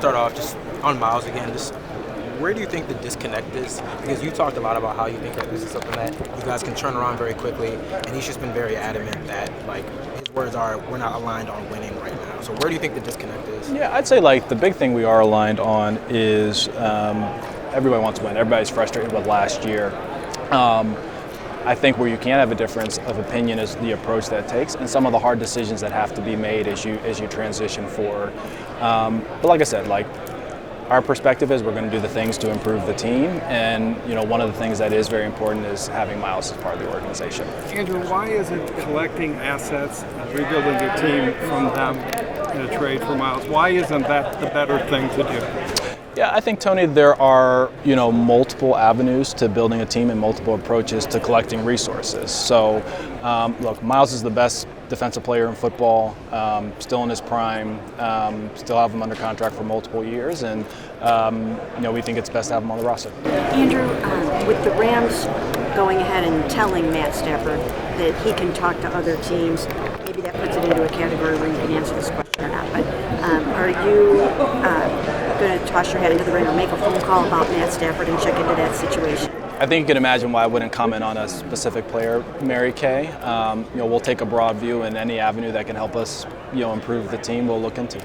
start off just on Miles again. Just where do you think the disconnect is? Because you talked a lot about how you think that this is something that you guys can turn around very quickly, and he's just been very adamant that, like, his words are, we're not aligned on winning right now. So where do you think the disconnect is? Yeah, I'd say like the big thing we are aligned on is everybody wants to win. Everybody's frustrated with last year. I think where you can have a difference of opinion is the approach that it takes and some of the hard decisions that have to be made as you transition forward. But like I said, like our perspective is we're going to do the things to improve the team, and one of the things that is very important is having Miles as part of the organization. Andrew, why isn't collecting assets and rebuilding your team from them in a trade for Miles? Why isn't that the better thing to do? Yeah, I think, Tony, there are multiple avenues to building a team and multiple approaches to collecting resources. So, look, Miles is the best defensive player in football, still in his prime, still have him under contract for multiple years, and we think it's best to have him on the roster. Andrew, with the Rams going ahead and telling Matt Stafford that he can talk to other teams, maybe that puts it into a category where you can answer this question or not, but are you going to toss your head into the ring or make a phone call about Matt Stafford and check into that situation? I think you can imagine why I wouldn't comment on a specific player, Mary Kay. We'll take a broad view, and any avenue that can help us, improve the team, we'll look into.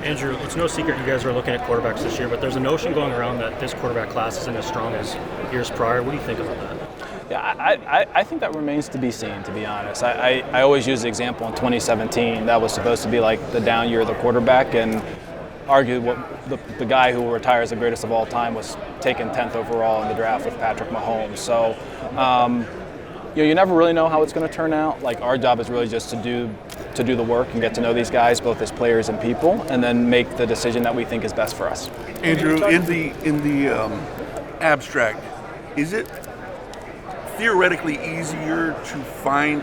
Andrew, it's no secret you guys are looking at quarterbacks this year, but there's a notion going around that this quarterback class isn't as strong as years prior. What do you think about that? Yeah, I think that remains to be seen, to be honest. I always use the example in 2017. That was supposed to be like the down year of the quarterback, and argued what the guy who will retire as the greatest of all time was taken 10th overall in the draft with Patrick Mahomes. So, you never really know how it's going to turn out. Like, our job is really just to do the work and get to know these guys, both as players and people, and then make the decision that we think is best for us. Andrew, in the abstract, is it theoretically easier to find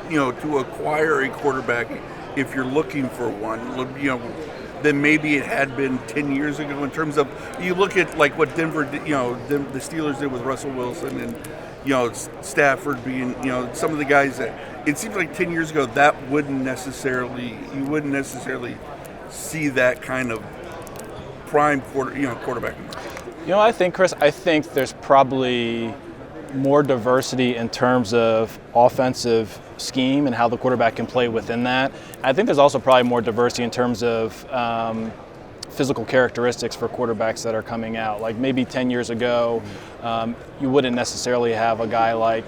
to acquire a quarterback if you're looking for one, than maybe it had been 10 years ago? In terms of, you look at like what Denver did, the Steelers did with Russell Wilson and Stafford being, some of the guys that it seems like 10 years ago that you wouldn't necessarily see that kind of prime quarterback. I think, Chris, there's probably more diversity in terms of offensive scheme and how the quarterback can play within that. I think there's also probably more diversity in terms of physical characteristics for quarterbacks that are coming out. Like maybe 10 years ago, you wouldn't necessarily have a guy like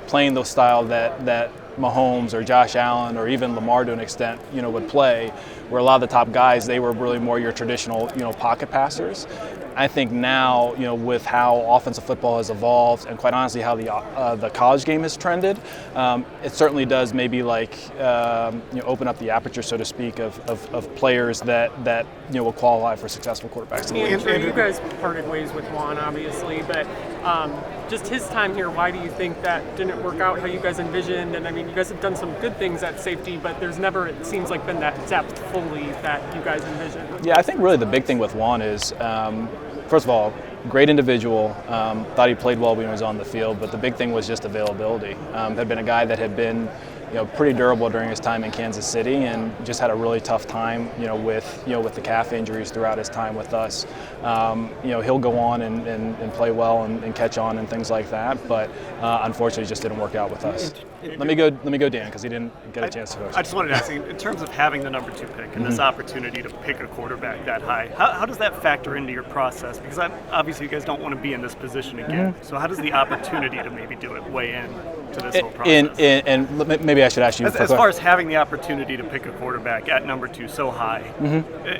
playing the style that Mahomes or Josh Allen or even Lamar to an extent, would play, where a lot of the top guys, they were really more your traditional, pocket passers. I think now, with how offensive football has evolved, and quite honestly how the college game has trended, it certainly does maybe open up the aperture, so to speak, of players that will qualify for successful quarterbacks. Andrew, you guys parted ways with Juan, obviously, but just his time here, why do you think that didn't work out how you guys envisioned? And I mean, you guys have done some good things at safety, but there's never, it seems like, been that depth fully that you guys envisioned. Yeah, I think really the big thing with Juan is, first of all, great individual. Thought he played well when he was on the field, but the big thing was just availability. Had been a guy that had been, pretty durable during his time in Kansas City, and just had a really tough time, with the calf injuries throughout his time with us. He'll go on and play well and catch on and things like that, but unfortunately, it just didn't work out with us. Let me go, Dan, because he didn't get a chance to coach. I just wanted to ask you, in terms of having the number 2 pick and this opportunity to pick a quarterback that high, how does that factor into your process? Because obviously you guys don't want to be in this position again. So how does the opportunity to maybe do it weigh in to this whole process? And maybe I should ask you. As far as having the opportunity to pick a quarterback at number 2 so high,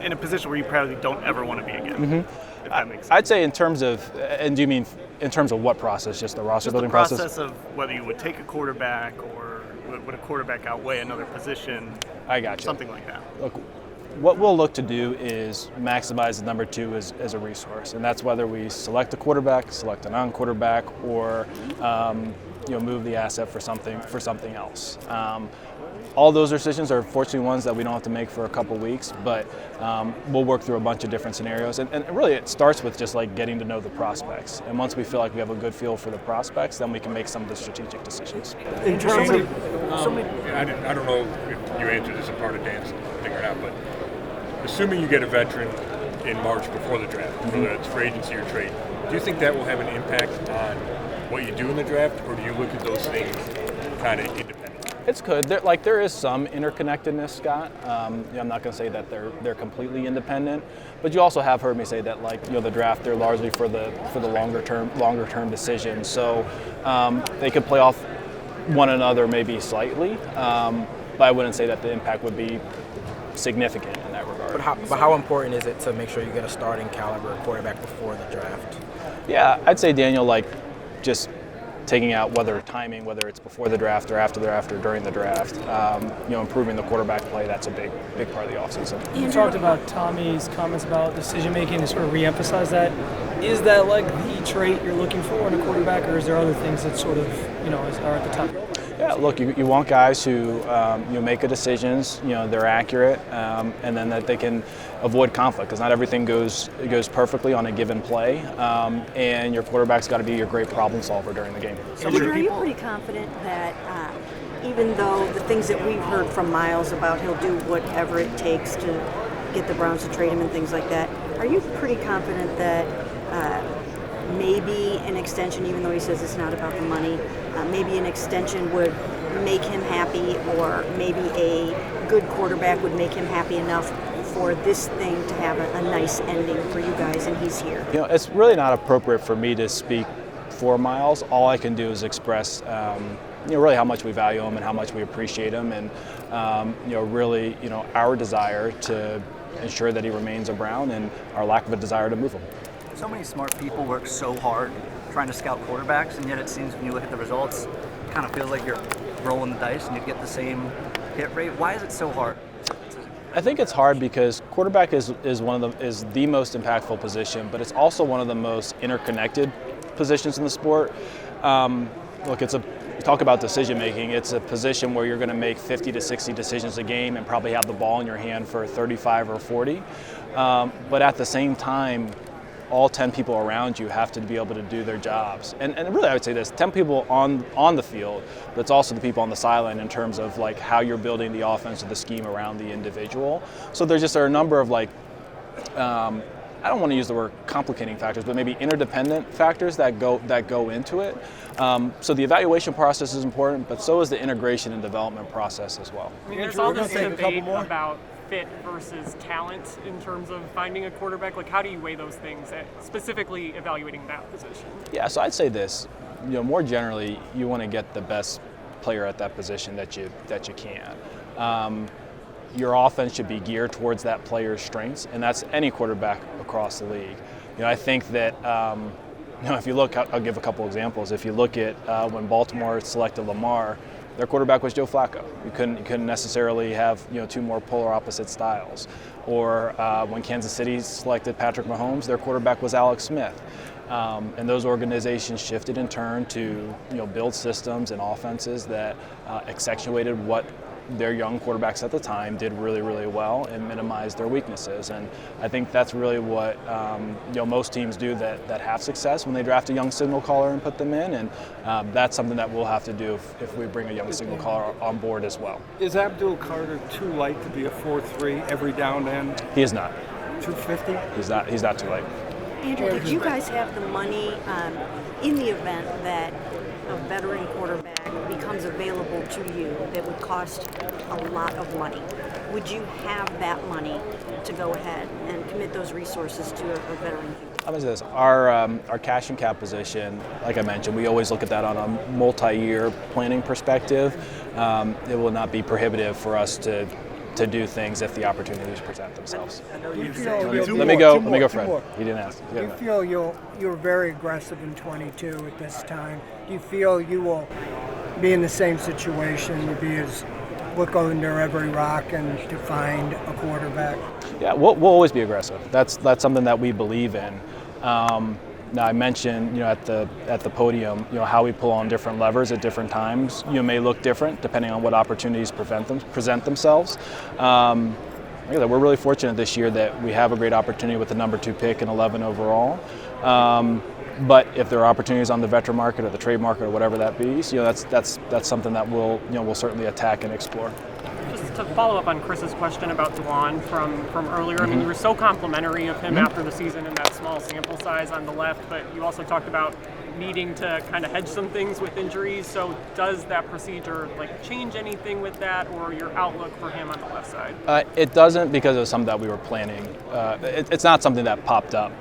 in a position where you probably don't ever want to be again. If that makes sense. I'd say in terms of, and do you mean in terms of what process? Just the roster building process? The process of whether you would take a quarterback or would a quarterback outweigh another position? I got you. Something like that. Look, what we'll look to do is maximize the number 2 as a resource, and that's whether we select a quarterback, select a non-quarterback, or move the asset for something else. All those decisions are fortunately ones that we don't have to make for a couple weeks, but we'll work through a bunch of different scenarios. And really it starts with just like getting to know the prospects. And once we feel like we have a good feel for the prospects, then we can make some of the strategic decisions. In terms of, I don't know if you answered this, a part of Dan's figuring out, but assuming you get a veteran in March before the draft, whether it's free agency or trade. Do you think that will have an impact on what you do in the draft, or do you look at those things kind of independently? It's good. There is some interconnectedness, Scott. I'm not going to say that they're completely independent, but you also have heard me say that the draft, they're largely for the longer term decisions. So they could play off one another maybe slightly, but I wouldn't say that the impact would be significant in that regard. But how important is it to make sure you get a starting caliber quarterback before the draft? Yeah, I'd say, Daniel, just taking out whether it's before the draft or after the draft or during the draft, improving the quarterback play, that's a big part of the offseason. You talked about Tommy's comments about decision making and sort of reemphasize that. Is that the trait you're looking for in a quarterback, or is there other things that sort of, are at the top? Yeah, look, you want guys who make good decisions, they're accurate, and then that they can avoid conflict, because not everything goes perfectly on a given play, and your quarterback's got to be your great problem solver during the game. So are you pretty confident that even though the things that we've heard from Miles about he'll do whatever it takes to get the Browns to trade him and things like that, are you pretty confident that maybe an extension, even though he says it's not about the money, maybe an extension would make him happy, or maybe a good quarterback would make him happy enough for this thing to have a nice ending for you guys, and he's here? It's really not appropriate for me to speak for Miles. All I can do is express really how much we value him and how much we appreciate him, and really our desire to ensure that he remains a Brown and our lack of a desire to move him. So many smart people work so hard trying to scout quarterbacks, and yet it seems when you look at the results, it kind of feels like you're rolling the dice and you get the same hit rate. Why is it so hard? I think it's hard because quarterback is the most impactful position, but it's also one of the most interconnected positions in the sport. Look, you talk about decision making. It's a position where you're going to make 50 to 60 decisions a game and probably have the ball in your hand for 35 or 40. But at the same time, all 10 people around you have to be able to do their jobs. And really, I would say this, 10 people on the field, but it's also the people on the sideline in terms of how you're building the offense or the scheme around the individual. So there are a number of I don't want to use the word complicating factors, but maybe interdependent factors that go into it. So the evaluation process is important, but so is the integration and development process as well. I mean, there's all this debate about fit versus talent in terms of finding a quarterback. How do you weigh those things, specifically evaluating that position? Yeah, so I'd say this. More generally, you want to get the best player at that position that you can. Your offense should be geared towards that player's strengths, and that's any quarterback across the league. I think that if you look, I'll give a couple examples. If you look at when Baltimore selected Lamar, their quarterback was Joe Flacco. You couldn't necessarily have two more polar opposite styles. Or when Kansas City selected Patrick Mahomes, their quarterback was Alex Smith. And those organizations shifted in turn to build systems and offenses that accentuated what their young quarterbacks at the time did really, really well and minimized their weaknesses. And I think that's really what most teams do that have success when they draft a young signal caller and put them in. And that's something that we'll have to do if we bring a young signal caller on board as well. Is Abdul Carter too light to be a 4-3 every down end? He is not. 250? He's not too light. Andrew, did you guys have the money in the event that a veteran quarterback becomes available to you that would cost a lot of money? Would you have that money to go ahead and commit those resources to a veteran? How about this? Our cash and cap position, like I mentioned, we always look at that on a multi-year planning perspective. It will not be prohibitive for us to do things if the opportunities present themselves. Let me go, Fred. He didn't ask. Do you feel you're very aggressive in 22 at this time? Do you feel you will be in the same situation, to be as look under every rock and to find a quarterback? Yeah, we'll always be aggressive. That's something that we believe in. Now I mentioned, at the podium, how we pull on different levers at different times. May look different depending on what opportunities present themselves. We're really fortunate this year that we have a great opportunity with the number 2 pick and 11 overall. But if there are opportunities on the veteran market or the trade market or whatever that be, that's something that we'll certainly attack and explore. just to follow up on Chris's question about Dwan from earlier, I mean, you were so complimentary of him after the season in that small sample size on the left, but you also talked about needing to kind of hedge some things with injuries. So does that procedure like change anything with that, or your outlook for him on the left side? It doesn't, because it was something that we were planning. It's not something that popped up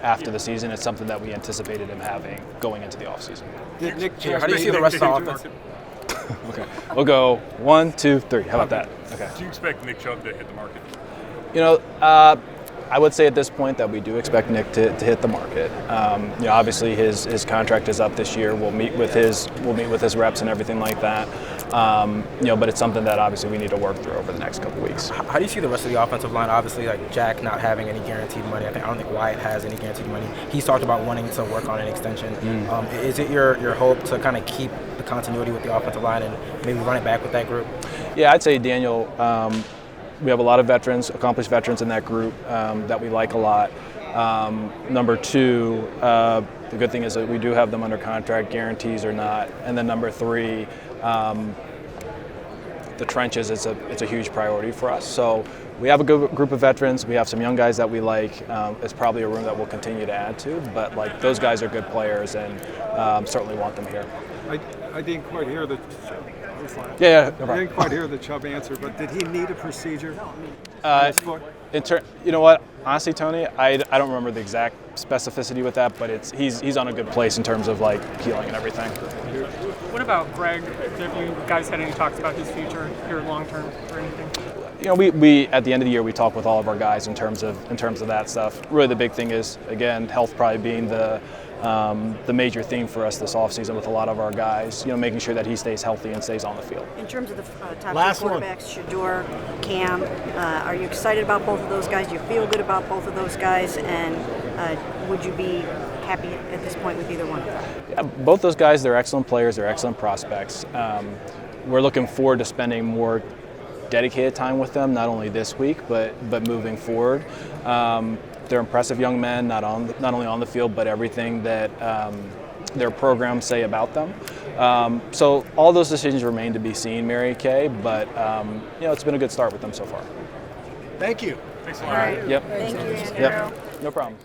after the season. It's something that we anticipated him having going into the offseason. How do you see the rest of the offense? Okay, we'll go 1, 2, 3. How about that? Okay. Do you expect Nick Chubb to hit the market? You know, I would say at this point that we do expect Nick to hit the market. You know, obviously his contract is up this year. We'll meet with his reps and everything like that. You know, but it's something that obviously we need to work through over the next couple weeks. How do you see the rest of the offensive line? Obviously, like Jack not having any guaranteed money. I don't think Wyatt has any guaranteed money. He's talked about wanting to work on an extension. Is it your hope to kind of keep the continuity with the offensive line and maybe run it back with that group? Yeah, I'd say Daniel. We have a lot of veterans, accomplished veterans in that group that we like a lot. Number two, the good thing is that we do have them under contract, guarantees or not. And then number three, the trenches is a huge priority for us. So we have a good group of veterans. We have some young guys that we like. It's probably a room that we'll continue to add to. But like those guys are good players, and certainly want them here. I didn't quite hear the. Yeah, I didn't quite hear the Chubb answer, but did he need a procedure? You know what? Honestly, Tony, I don't remember the exact specificity with that, but he's on a good place in terms of like healing and everything. What about Greg? Have you guys had any talks about his future here long term or anything? You know, we at the end of the year we talk with all of our guys in terms of that stuff. Really, the big thing is again health probably being the major theme for us this offseason with a lot of our guys. You know, making sure that he stays healthy and stays on the field. In terms of the top two quarterbacks, Shedeur, Cam, are you excited about both of those guys? Do you feel good about both of those guys? And would you be happy at this point with either one? Yeah, both those guys, they're excellent players. They're excellent prospects. We're looking forward to spending more dedicated time with them, not only this week, but moving forward. They're impressive young men, not only on the field, but everything that their programs say about them. So all those decisions remain to be seen, Mary Kay, but you know, it's been a good start with them so far. Thank you. Thanks a lot. All right. Yep. Thank you, Andrew. Yep. No problem.